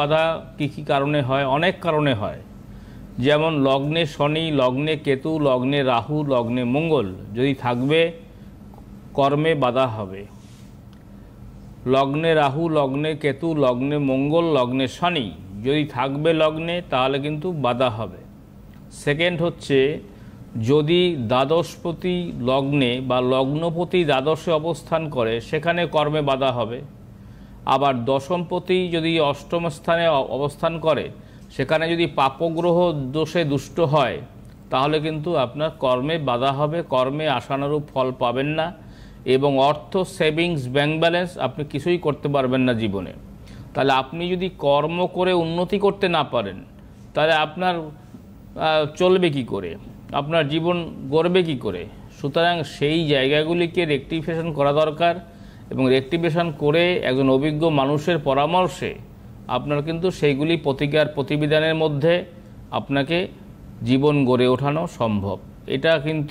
বাধা কি কারণে হয়? অনেক কারণে হয়। যেমন লগ্নে শনি, লগ্নে কেতু, লগ্নে রাহু, লগ্নে মঙ্গল যদি থাকবে কর্মে বাধা হবে। লগ্নে রাহু, লগ্নে কেতু, লগ্নে মঙ্গল, লগ্নে শনি যদি থাকবে লগ্নে, তাহলে কিন্তু বাধা হবে। সেকেন্ড হচ্ছে, যদি দ্বাদশপতি লগ্নে বা লগ্নপতি দ্বাদশে অবস্থান করে, সেখানে কর্মে বাধা হবে। আবার দশমপতি যদি অষ্টম স্থানে অবস্থান করে, সেখানে যদি পাপগ্রহ দোষে দুষ্ট হয়, তাহলে কিন্তু আপনার কর্মে বাধা হবে, কর্মে আশানুরূপ ফল পাবেন না, এবং অর্থ, সেভিংস, ব্যাংক ব্যালেন্স আপনি কিছুই করতে পারবেন না জীবনে। তাহলে আপনি যদি কর্ম করে উন্নতি করতে না পারেন, তাহলে আপনার চলবে কি করে, আপনার জীবন গড়বে কি করে? সুতরাং সেই জায়গাগুলিকে রেকটিফিকেশন করা দরকার, এবং রেকটিফিকেশন করে একজন অভিজ্ঞ মানুষের পরামর্শে আপনার কিন্তু সেইগুলি প্রতিবিধানের মধ্যে আপনাকে জীবন গড়ে ওঠানো সম্ভব। এটা কিন্তু